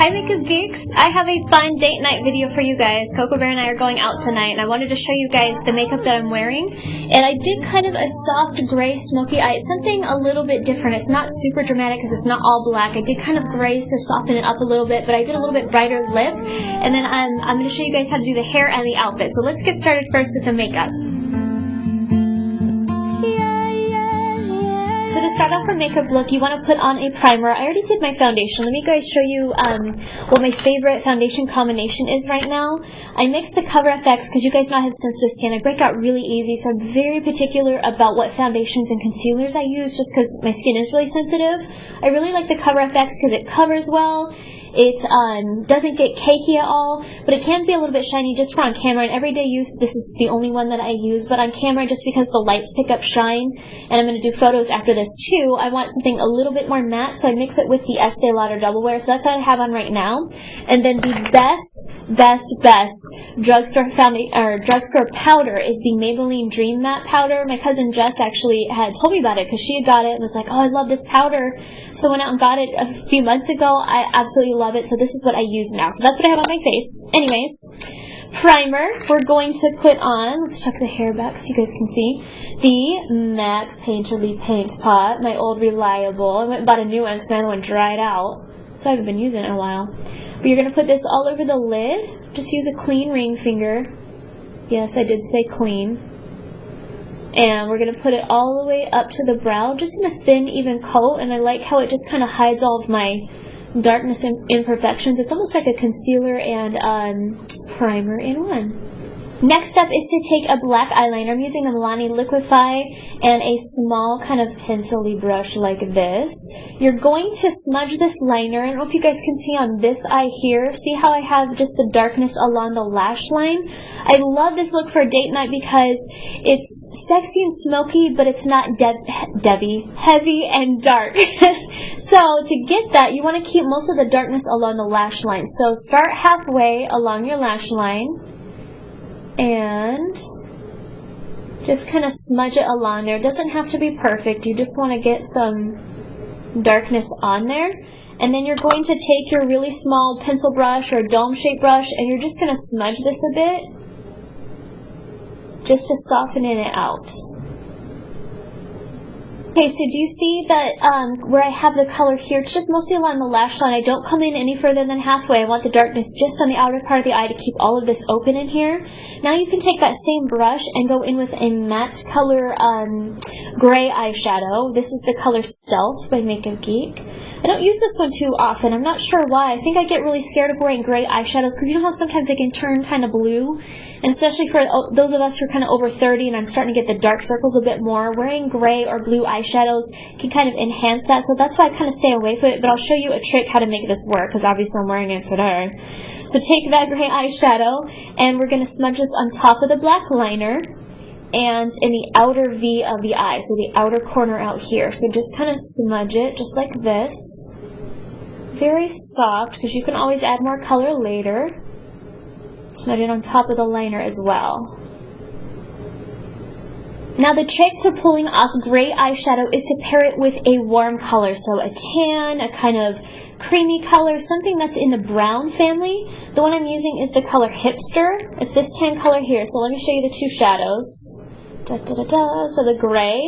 Hi Makeup Geeks! I have a fun date night video for you guys. Coco Bear and I are going out tonight and I wanted to show you guys the makeup that I'm wearing. And I did kind of a soft gray smoky eye. It's something a little bit different. It's not super dramatic because it's not all black. I did kind of grays to soften it up a little bit, but I did a little bit brighter lip. And then I'm going to show you guys how to do the hair and the outfit. So let's get started first with the makeup. So to start off our makeup look, you want to put on a primer. I already did my foundation. Let me guys show you what my favorite foundation combination is right now. I mixed the Cover FX because you guys know I have sensitive skin. I break out really easy, so I'm very particular about what foundations and concealers I use just because my skin is really sensitive. I really like the Cover FX because it covers well. It doesn't get cakey at all, but it can be a little bit shiny just for on camera. In everyday use, this is the only one that I use, but on camera, just because the lights pick up shine, and I'm going to do photos after this too, I want something a little bit more matte, so I mix it with the Estee Lauder Double Wear, so that's what I have on right now. And then the best drugstore powder is the Maybelline Dream Matte powder. My cousin Jess actually had told me about it because she had got it and was like, oh, I love this powder. So I went out and got it a few months ago. I absolutely love it, so this is what I use now. So that's what I have on my face. Anyways, primer, we're going to put on, let's tuck the hair back so you guys can see, the MAC Painterly Paint Pot, my old reliable. I went and bought a new one because my other one dried out, so I haven't been using it in a while. But you're going to put this all over the lid. Just use a clean ring finger. Yes, I did say clean. And we're going to put it all the way up to the brow, just in a thin, even coat. And I like how it just kind of hides all of my darkness and imperfections. It's almost like a concealer and primer in one. Next up is to take a black eyeliner. I'm using the Milani Liquify and a small kind of pencil-y brush like this. You're going to smudge this liner. I don't know if you guys can see on this eye here. See how I have just the darkness along the lash line? I love this look for a date night because it's sexy and smoky, but it's not heavy and dark. So to get that, you want to keep most of the darkness along the lash line. So start halfway along your lash line and just kind of smudge it along there. It doesn't have to be perfect. You just want to get some darkness on there. And then you're going to take your really small pencil brush or dome-shaped brush and you're just going to smudge this a bit just to soften it out. Okay, so do you see that where I have the color here, it's just mostly along the lash line. I don't come in any further than halfway. I want the darkness just on the outer part of the eye to keep all of this open in here. Now you can take that same brush and go in with a matte color gray eyeshadow. This is the color Stealth by Makeup Geek. I don't use this one too often. I'm not sure why. I think I get really scared of wearing gray eyeshadows because you know how sometimes they can turn kind of blue? And especially for those of us who are kind of over 30 and I'm starting to get the dark circles a bit more, wearing gray or blue eyeshadows can kind of enhance that, so that's why I kind of stay away from it, but I'll show you a trick how to make this work, because obviously I'm wearing it today. So take that gray eyeshadow, and we're going to smudge this on top of the black liner, and in the outer V of the eye, so the outer corner out here. So just kind of smudge it, just like this. Very soft, because you can always add more color later. Smudge it on top of the liner as well. Now the trick to pulling off gray eyeshadow is to pair it with a warm color, so a tan, a kind of creamy color, something that's in the brown family. The one I'm using is the color Hipster. It's this tan color here, so let me show you the two shadows. So the gray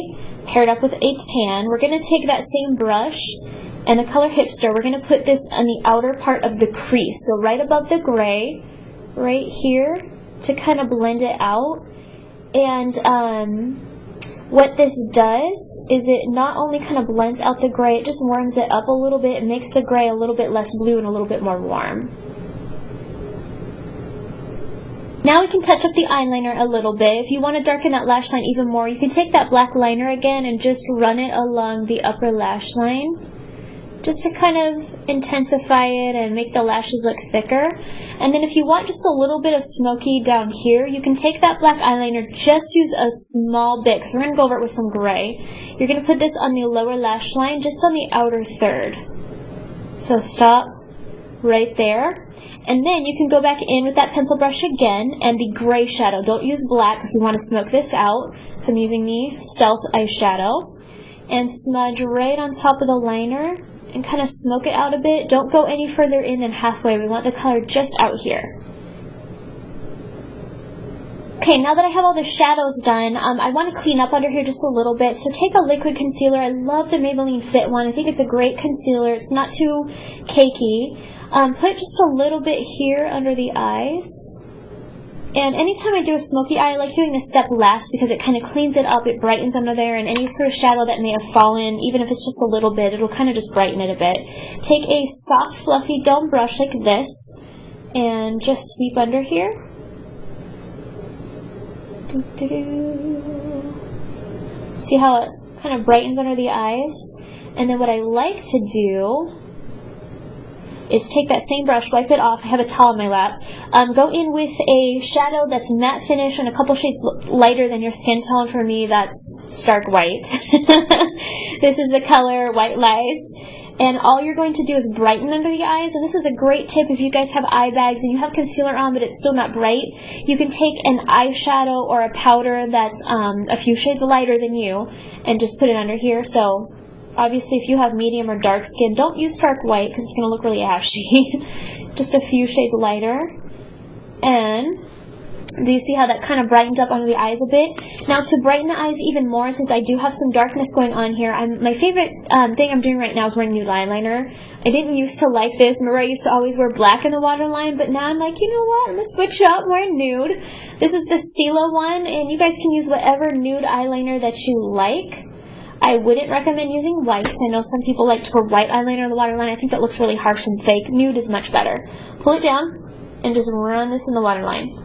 paired up with a tan. We're going to take that same brush and the color Hipster. We're going to put this on the outer part of the crease, so right above the gray, right here, to kind of blend it out. And what this does is it not only kind of blends out the gray, it just warms it up a little bit. It makes the gray a little bit less blue and a little bit more warm. Now we can touch up the eyeliner a little bit. If you want to darken that lash line even more, you can take that black liner again and just run it along the upper lash line, just to kind of intensify it and make the lashes look thicker. And then if you want just a little bit of smoky down here, you can take that black eyeliner, just use a small bit, because we're going to go over it with some gray. You're going to put this on the lower lash line, just on the outer third. So stop right there. And then you can go back in with that pencil brush again, and the gray shadow. Don't use black, because we want to smoke this out. So I'm using the Stealth eyeshadow. And smudge right on top of the liner. and kind of smoke it out a bit. Don't go any further in than halfway. We want the color just out here. Okay, now that I have all the shadows done, I want to clean up under here just a little bit. So take a liquid concealer. I love the Maybelline Fit one. I think it's a great concealer. It's not too cakey. Put just a little bit here under the eyes. And anytime I do a smoky eye, I like doing this step last because it kind of cleans it up. It brightens under there, and any sort of shadow that may have fallen, even if it's just a little bit, it'll kind of just brighten it a bit. Take a soft, fluffy dome brush like this and just sweep under here. See how it kind of brightens under the eyes? And then what I like to do is take that same brush, wipe it off. I have a towel on my lap. Go in with a shadow that's matte finish and a couple shades lighter than your skin tone. For me, that's stark white. This is the color White Lies. And all you're going to do is brighten under the eyes. And this is a great tip if you guys have eye bags and you have concealer on but it's still not bright. You can take an eyeshadow or a powder that's a few shades lighter than you and just put it under here. So obviously if you have medium or dark skin, don't use stark white because it's going to look really ashy. Just a few shades lighter. And do you see how that kind of brightened up under the eyes a bit? Now to brighten the eyes even more, since I do have some darkness going on here, my favorite thing I'm doing right now is wearing nude eyeliner. I didn't used to like this. Remember I used to always wear black in the waterline, but now I'm like, you know what? I'm going to switch up, wear nude. This is the Stila one, and you guys can use whatever nude eyeliner that you like. I wouldn't recommend using white. I know some people like to wear white eyeliner in the waterline. I think that looks really harsh and fake. Nude is much better. Pull it down and just run this in the waterline.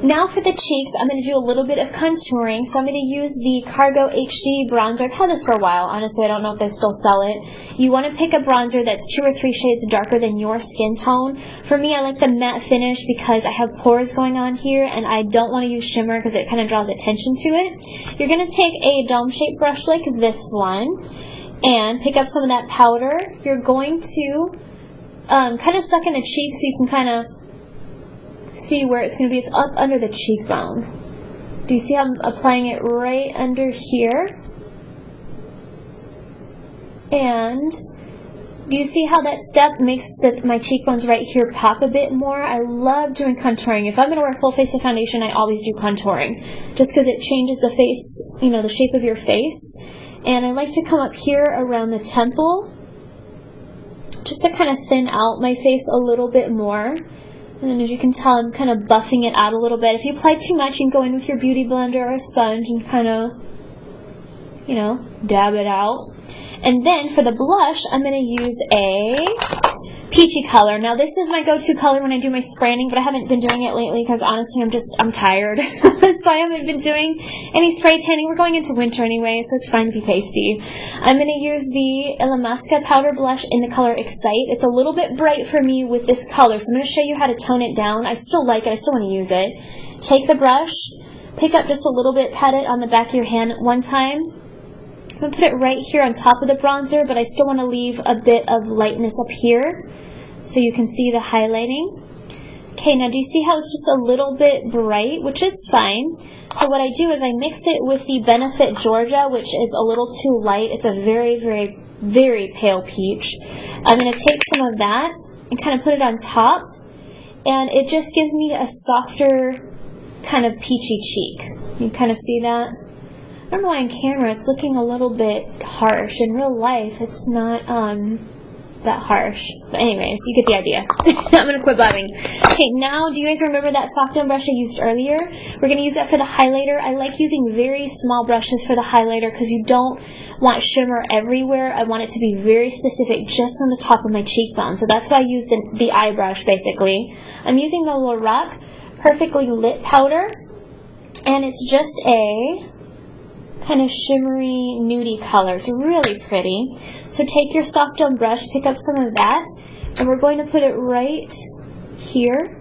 Now for the cheeks, I'm going to do a little bit of contouring. So I'm going to use the Cargo HD bronzer. I've had this for a while. Honestly, I don't know if they still sell it. You want to pick a bronzer that's 2 or 3 shades darker than your skin tone. For me, I like the matte finish because I have pores going on here and I don't want to use shimmer because it kind of draws attention to it. You're going to take a dome-shaped brush like this one and pick up some of that powder. You're going to kind of suck in the cheek so you can kind of see where it's going to be. It's up under the cheekbone. Do you see how I'm applying it right under here? And do you see how that step makes my cheekbones right here pop a bit more? I love doing contouring. If I'm going to wear full face of foundation, I always do contouring. Just because it changes the face, you know, the shape of your face. And I like to come up here around the temple just to kind of thin out my face a little bit more. And then as you can tell, I'm kind of buffing it out a little bit. If you apply too much, you can go in with your beauty blender or a sponge and kind of, you know, dab it out. And then for the blush, I'm going to use a peachy color. Now this is my go-to color when I do my spraying, but I haven't been doing it lately because honestly I'm tired. So I haven't been doing any spray tanning. We're going into winter anyway, so it's fine to be pasty. I'm going to use the Illamasqua powder blush in the color Excite. It's a little bit bright for me with this color, so I'm going to show you how to tone it down. I still like it. I still want to use it. Take the brush, pick up just a little bit, pat it on the back of your hand one time. I'm going to put it right here on top of the bronzer, but I still want to leave a bit of lightness up here so you can see the highlighting. Okay, now do you see how it's just a little bit bright, which is fine. So what I do is I mix it with the Benefit Georgia, which is a little too light. It's a very, very, very pale peach. I'm going to take some of that and kind of put it on top, and it just gives me a softer kind of peachy cheek. You kind of see that? I don't know why on camera it's looking a little bit harsh. In real life, it's not that harsh. But anyways, you get the idea. I'm going to quit blabbing. Okay, now do you guys remember that soft down brush I used earlier? We're going to use that for the highlighter. I like using very small brushes for the highlighter because you don't want shimmer everywhere. I want it to be very specific just on the top of my cheekbone. So that's why I use the eye brush basically. I'm using the Lorac Perfectly Lit powder, and it's just a kind of shimmery, nudie color. It's really pretty. So take your soft down brush, pick up some of that, and we're going to put it right here,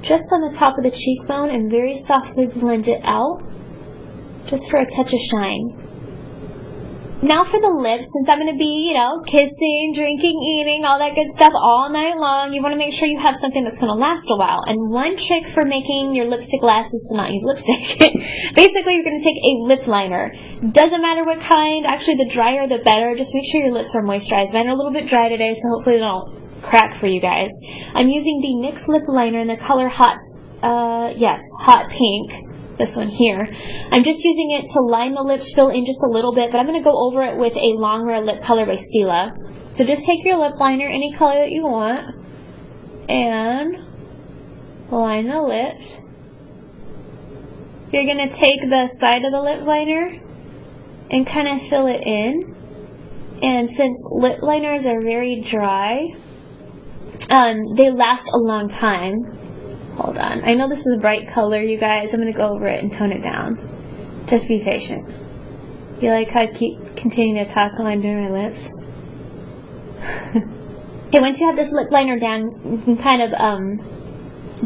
just on the top of the cheekbone, and very softly blend it out, just for a touch of shine. Now for the lips, since I'm going to be, kissing, drinking, eating, all that good stuff all night long, you want to make sure you have something that's going to last a while. And one trick for making your lipstick last is to not use lipstick. Basically, you're going to take a lip liner. Doesn't matter what kind. Actually, the drier the better. Just make sure your lips are moisturized. Mine are a little bit dry today, so hopefully they don't crack for you guys. I'm using the NYX lip liner in the color Hot Pink. This one here. I'm just using it to line the lips, fill in just a little bit, but I'm going to go over it with a Longwear lip color by Stila. So just take your lip liner, any color that you want, and line the lips. You're going to take the side of the lip liner and kind of fill it in. And since lip liners are very dry, they last a long time. Hold on. I know this is a bright color, you guys. I'm going to go over it and tone it down. Just be patient. You like how I keep continuing to talk while I'm doing my lips? Okay, once you have this lip liner down, you can kind of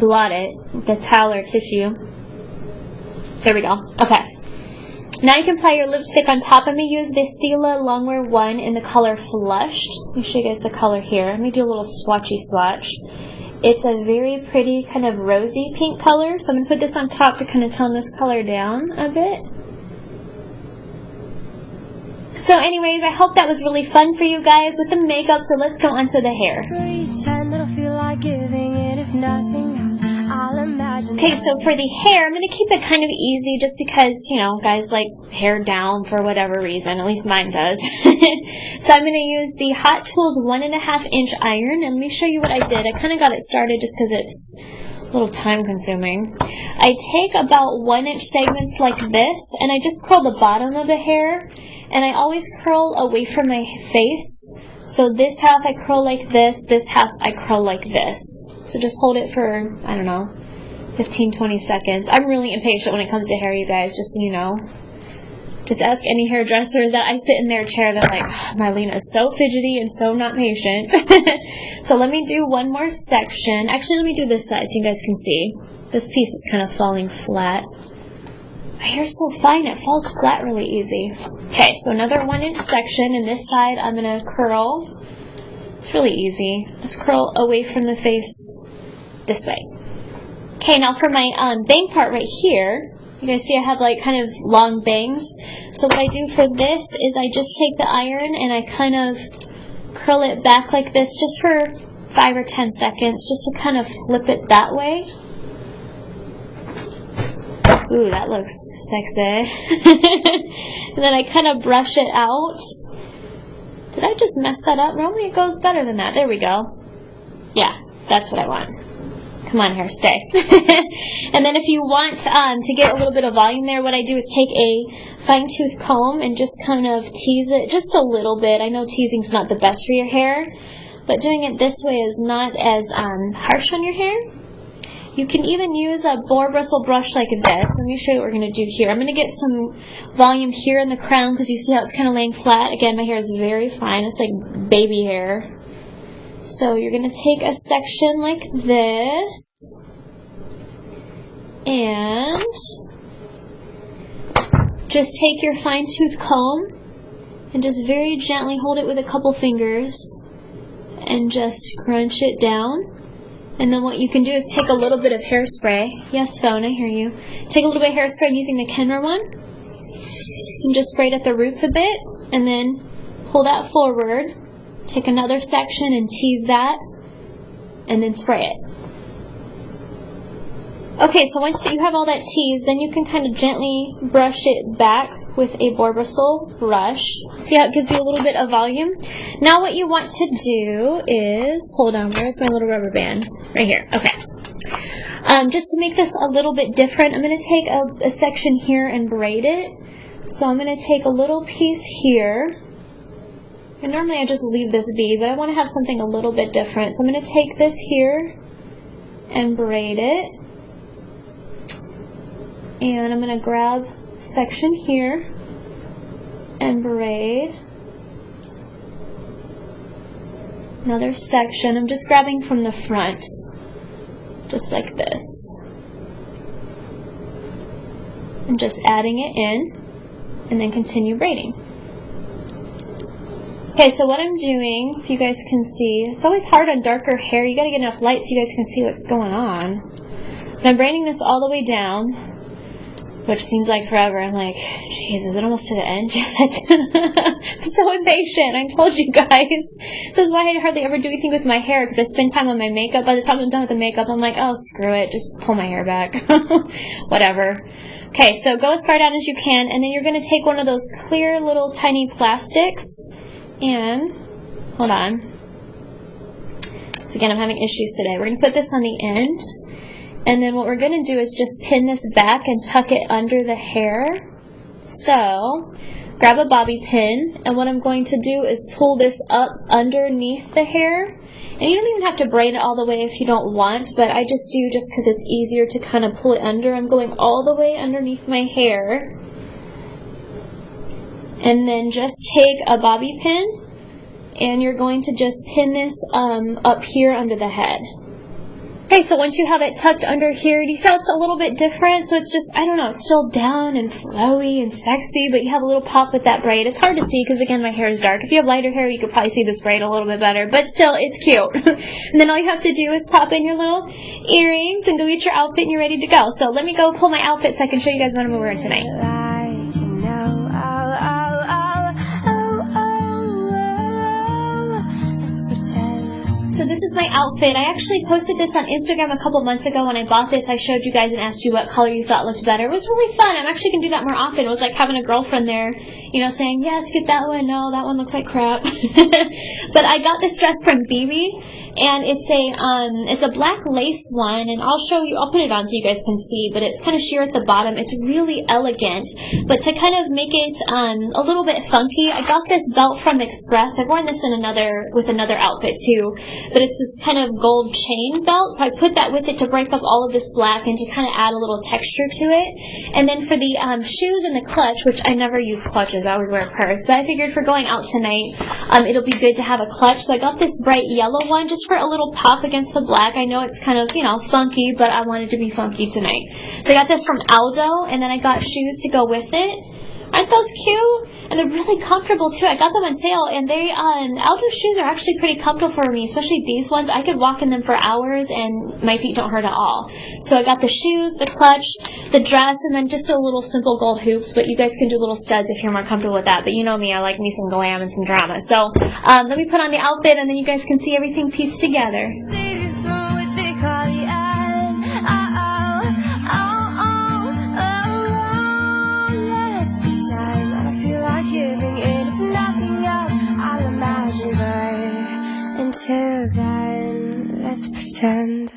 blot it with a towel or tissue. There we go. Okay. Now you can apply your lipstick on top. I'm going to use the Stila Longwear 1 in the color Flushed. Let me show you guys the color here. Let me do a little swatchy swatch. It's a very pretty kind of rosy pink color, so I'm going to put this on top to kind of tone this color down a bit. So anyways, I hope that was really fun for you guys with the makeup, so let's go on to the hair. Pretend I don't feel like giving it, if nothing else, I'll imagine. Okay, so for the hair, I'm going to keep it kind of easy just because, guys like hair down for whatever reason, at least mine does. So I'm going to use the Hot Tools 1.5-inch iron, and let me show you what I did. I kind of got it started just because it's a little time consuming. I take about 1-inch segments like this, and I just curl the bottom of the hair, and I always curl away from my face. So this half I curl like this half I curl like this. So just hold it for, I don't know, 15-20 seconds. I'm really impatient when it comes to hair, you guys, just so you know. Just ask any hairdresser that I sit in their chair, they're like, Marlena is so fidgety and so not patient. So let me do one more section. Actually, let me do this side so you guys can see. This piece is kind of falling flat. My hair's so fine, it falls flat really easy. Okay, so another 1-inch section, and this side I'm going to curl. It's really easy. Just curl away from the face this way. Okay, now for my bang part right here, you guys see I have like kind of long bangs. So what I do for this is I just take the iron and I kind of curl it back like this just for 5 or 10 seconds, just to kind of flip it that way. Ooh, that looks sexy. And then I kind of brush it out. Did I just mess that up? Normally it goes better than that. There we go. Yeah, that's what I want. Come on, hair, stay. And then if you want to get a little bit of volume there, what I do is take a fine-tooth comb and just kind of tease it just a little bit. I know teasing's not the best for your hair, but doing it this way is not as harsh on your hair. You can even use a boar bristle brush like this. Let me show you what we're going to do here. I'm going to get some volume here in the crown because you see how it's kind of laying flat. Again, my hair is very fine. It's like baby hair. So you're going to take a section like this and just take your fine-tooth comb and just very gently hold it with a couple fingers and just scrunch it down. And then what you can do is take a little bit of hairspray. Yes, phone, I hear you. Take a little bit of hairspray. I'm using the Kenra one. And just spray it at the roots a bit. And then pull that forward. Take another section and tease that. And then spray it. Okay, so once you have all that teased, then you can kind of gently brush it back with a boar bristle brush. See how it gives you a little bit of volume? Now what you want to do is, hold on, where's my little rubber band? Right here, okay. Just to make this a little bit different, I'm going to take a section here and braid it. So I'm going to take a little piece here. And normally I just leave this be, but I want to have something a little bit different. So I'm going to take this here and braid it. And I'm going to grab a section here and braid another section. I'm just grabbing from the front, just like this. And just adding it in, and then continue braiding. Okay, so what I'm doing, if you guys can see, it's always hard on darker hair. You gotta get enough light so you guys can see what's going on. And I'm braiding this all the way down, which seems like forever. I'm like, jeez, is it almost to the end yet? I'm so impatient, I told you guys. This is why I hardly ever do anything with my hair, because I spend time on my makeup. By the time I'm done with the makeup, I'm like, oh, screw it, just pull my hair back. Whatever. Okay, so go as far down as you can, and then you're going to take one of those clear little tiny plastics, and, hold on. So again, I'm having issues today. We're going to put this on the end. And then what we're going to do is just pin this back and tuck it under the hair. So, grab a bobby pin, and what I'm going to do is pull this up underneath the hair. And you don't even have to braid it all the way if you don't want, but I just do just because it's easier to kind of pull it under. I'm going all the way underneath my hair. And then just take a bobby pin, and you're going to just pin this up here under the head. Okay, so once you have it tucked under here, do you see how it's a little bit different? So it's just, I don't know, it's still down and flowy and sexy, but you have a little pop with that braid. It's hard to see because, again, my hair is dark. If you have lighter hair, you could probably see this braid a little bit better, but still, it's cute. And then all you have to do is pop in your little earrings and go get your outfit and you're ready to go. So let me go pull my outfit so I can show you guys what I'm wearing tonight. So this is my outfit. I actually posted this on Instagram a couple months ago. When I bought this, I showed you guys and asked you what color you thought looked better. It was really fun. I'm actually going to do that more often. It was like having a girlfriend there, you know, saying, yes, get that one. No, that one looks like crap. But I got this dress from BB, and it's a black lace one, and I'll put it on so you guys can see, but it's kind of sheer at the bottom. It's really elegant, but to kind of make it a little bit funky, I got this belt from Express. I've worn this with another outfit too. But it's this kind of gold chain belt, so I put that with it to break up all of this black and to kind of add a little texture to it. And then for the shoes and the clutch, which I never use clutches, I always wear a purse, but I figured for going out tonight, it'll be good to have a clutch. So I got this bright yellow one just for a little pop against the black. I know it's kind of, you know, funky, but I wanted to be funky tonight. So I got this from Aldo, and then I got shoes to go with it. Aren't those cute? And they're really comfortable too. I got them on sale, and Aldo shoes are actually pretty comfortable for me, especially these ones. I could walk in them for hours and my feet don't hurt at all. So I got the shoes, the clutch, the dress, and then just a little simple gold hoops, but you guys can do little studs if you're more comfortable with that. But you know me, I like me some glam and some drama. So let me put on the outfit and then you guys can see everything pieced together. Until then, let's pretend